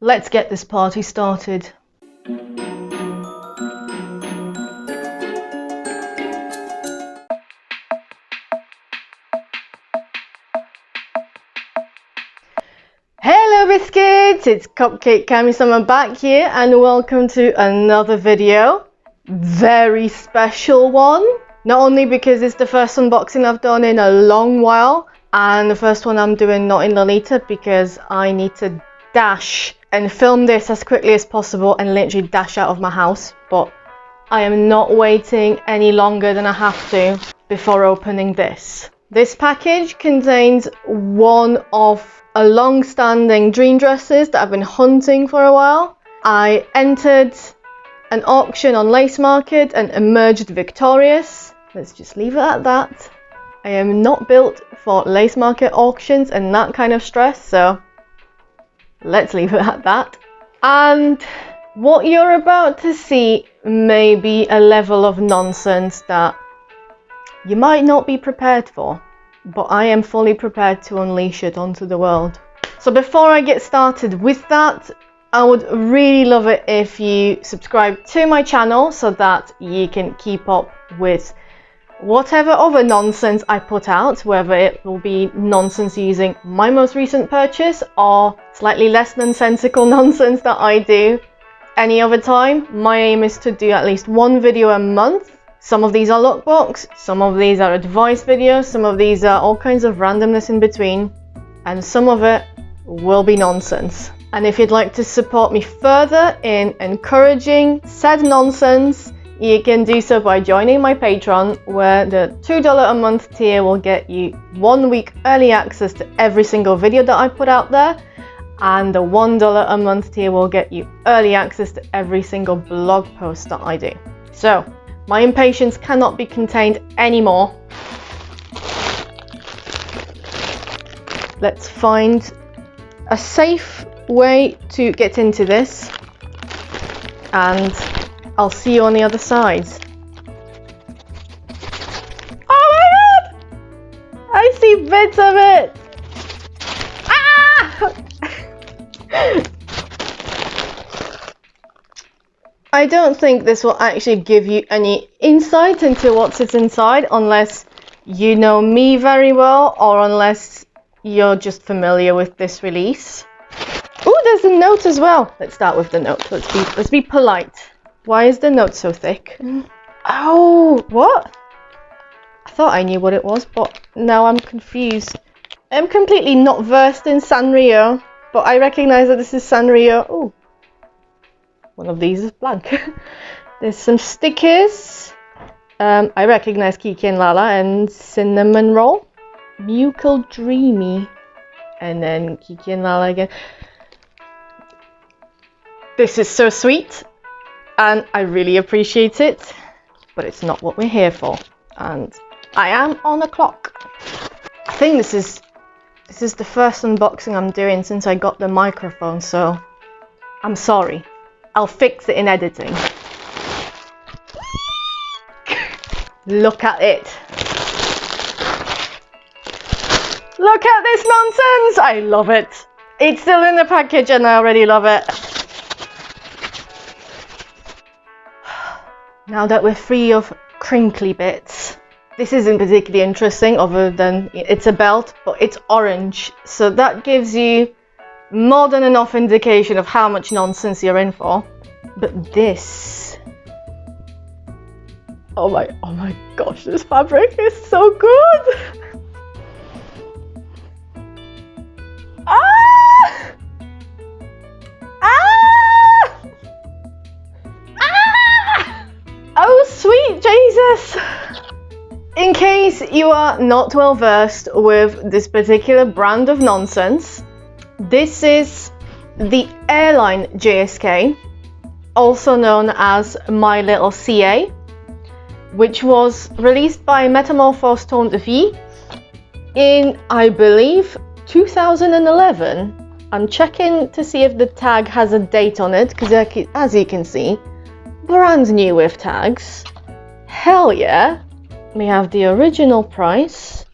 let's get this party started. Hello biscuits, it's Cupcake Kami-sama back here and welcome to another video. Very special one. Not only because it's the first unboxing I've done in a long while, and the first one I'm doing not in Lolita because I need to dash and film this as quickly as possible and literally dash out of my house. But I am not waiting any longer than I have to before opening this. This package contains one of a long-standing dream dresses that I've been hunting for a while. I entered an auction on Lace Market and emerged victorious. Let's just leave it at that. I am not built for Lace Market auctions and that kind of stress, so let's leave it at that. And what you're about to see may be a level of nonsense that you might not be prepared for, but I am fully prepared to unleash it onto the world. So before I get started with that, I would really love it if you subscribe to my channel so that you can keep up with whatever other nonsense I put out, whether it will be nonsense using my most recent purchase or slightly less nonsensical nonsense that I do any other time. My aim is to do at least one video a month. Some of these are lookbooks, some of these are advice videos, some of these are all kinds of randomness in between, and some of it will be nonsense. And if you'd like to support me further in encouraging said nonsense, you can do so by joining my Patreon, where the $2 a month tier will get you 1 week early access to every single video that I put out there, and the $1 a month tier will get you early access to every single blog post that I do. So, my impatience cannot be contained anymore. Let's find a safe way to get into this, and I'll see you on the other side. Oh my god! I see bits of it! Ah! I don't think this will actually give you any insight into what sits inside unless you know me very well, or unless you're just familiar with this release. Oh, there's a note as well. Let's start with the note. Let's be polite. Why is the note so thick? Oh, what? I thought I knew what it was, but now I'm confused. I'm completely not versed in Sanrio, but I recognize that this is Sanrio. Oh, one of these is blank. There's some stickers. I recognize Kiki and Lala and Cinnamon Roll. Mucal Dreamy. And then Kiki and Lala again. This is so sweet, and I really appreciate it, but it's not what we're here for. And I am on a clock. I think this is the first unboxing I'm doing since I got the microphone, so I'm sorry. I'll fix it in editing. Look at it. Look at this nonsense! I love it. It's still in the package and I already love it. Now that we're free of crinkly bits, this isn't particularly interesting other than it's a belt, but it's orange. So that gives you more than enough indication of how much nonsense you're in for. But this... Oh my gosh, this fabric is so good! Ah! Ah! Ah! Oh, sweet Jesus! In case you are not well versed with this particular brand of nonsense, this is the Airline JSK, also known as My Little CA, which was released by Metamorphose Tone de Vie in, I believe, 2011. I'm checking to see if the tag has a date on it, because as you can see, brand new with tags. Hell yeah! We have the original price,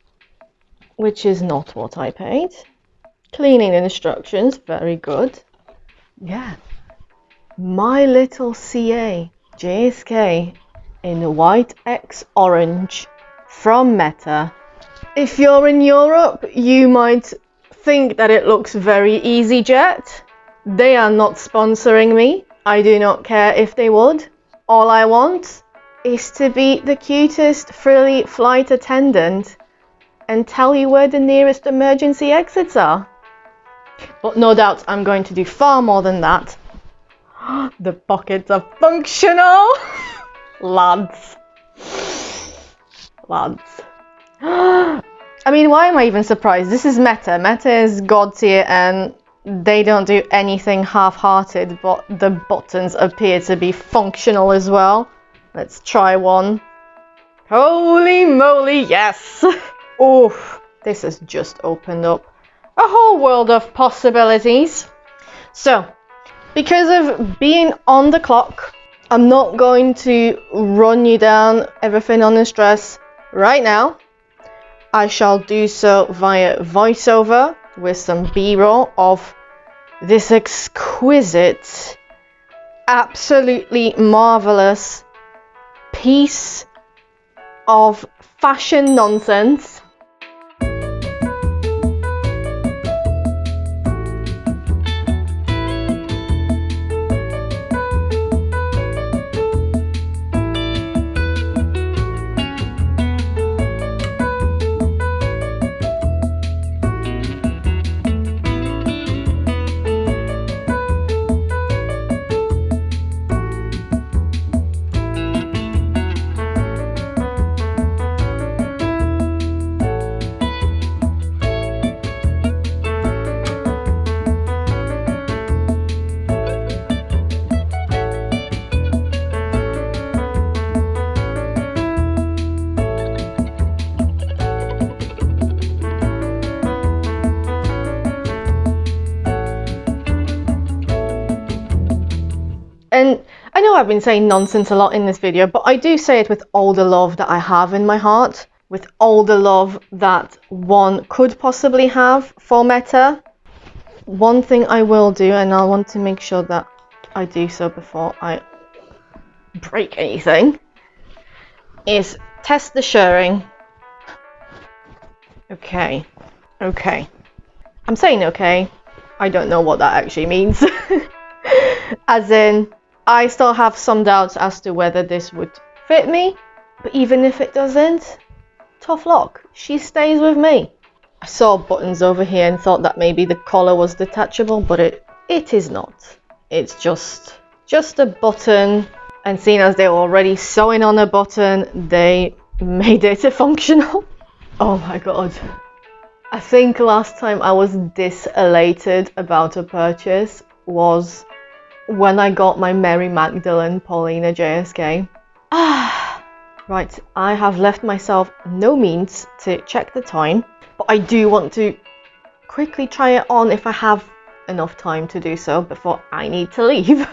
which is not what I paid. Cleaning instructions, very good. Yeah, My Little CA JSK in white X orange from Meta. If you're in Europe, you might think that it looks very EasyJet. They are not sponsoring me. I do not care if they would. All I want is to be the cutest frilly flight attendant and tell you where the nearest emergency exits are. But no doubt I'm going to do far more than that. The pockets are functional! Lads. I mean, why am I even surprised? This is Meta. Meta is God tier and they don't do anything half-hearted, but the buttons appear to be functional as well. Let's try one. Holy moly, yes! Oof, this has just opened up a whole world of possibilities. So, because of being on the clock, I'm not going to run you down everything on the stress right now. I shall do so via voiceover with some B-roll of this exquisite, absolutely marvelous piece of fashion nonsense. And I know I've been saying nonsense a lot in this video, but I do say it with all the love that I have in my heart, with all the love that one could possibly have for Meta. One thing I will do, and I want to make sure that I do so before I break anything, is test the shirring. Okay. I'm saying okay. I don't know what that actually means. As in, I still have some doubts as to whether this would fit me, but even if it doesn't, tough luck, she stays with me. I saw buttons over here and thought that maybe the collar was detachable, but it is not. It's just a button, and seeing as they were already sewing on a button, they made it functional. Oh my god. I think last time I was this elated about a purchase was when I got my Mary Magdalene Paulina JSK. Right, I have left myself no means to check the time, but I do want to quickly try it on if I have enough time to do so before I need to leave.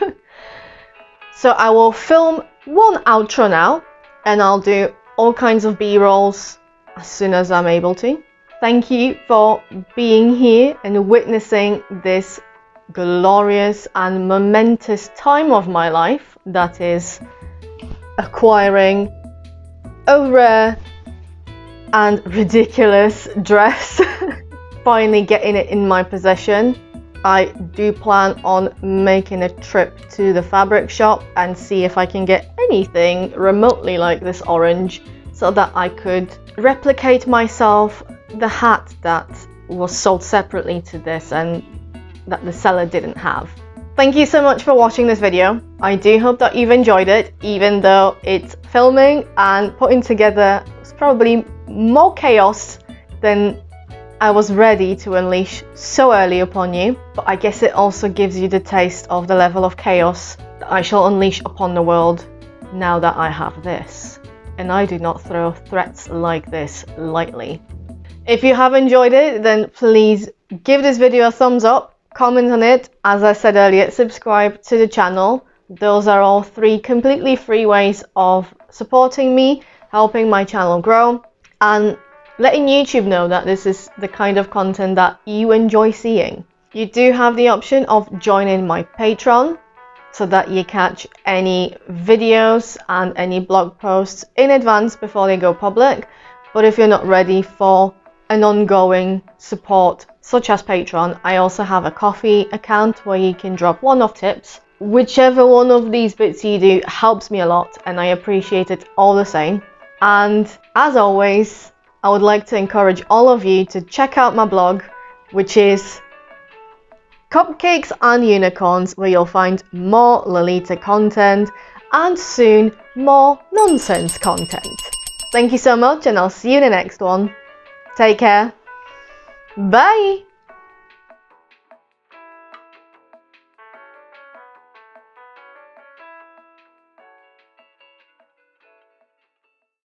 So I will film one outro now, and I'll do all kinds of B-rolls as soon as I'm able to. Thank you for being here and witnessing this glorious and momentous time of my life, that is acquiring a rare and ridiculous dress. Finally getting it in my possession. I do plan on making a trip to the fabric shop and see if I can get anything remotely like this orange, so that I could replicate myself the hat that was sold separately to this and that the seller didn't have. Thank you so much for watching this video. I do hope that you've enjoyed it, even though it's filming and putting together was probably more chaos than I was ready to unleash so early upon you. But I guess it also gives you the taste of the level of chaos that I shall unleash upon the world now that I have this. And I do not throw threats like this lightly. If you have enjoyed it, then please give this video a thumbs up, comment on it, as I said earlier, subscribe to the channel. Those are all 3 completely free ways of supporting me, helping my channel grow, and letting YouTube know that this is the kind of content that you enjoy seeing. you do have the option of joining my Patreon so that you catch any videos and any blog posts in advance before they go public. But if you're not ready for an ongoing support such as Patreon, I also have a Ko-fi account where you can drop one-off tips. Whichever one of these bits you do helps me a lot, and I appreciate it all the same. And as always, I would like to encourage all of you to check out my blog, which is Cupcakes and Unicorns, where you'll find more Lolita content and soon more nonsense content. Thank you so much, and I'll see you in the next one. Take care. Bye.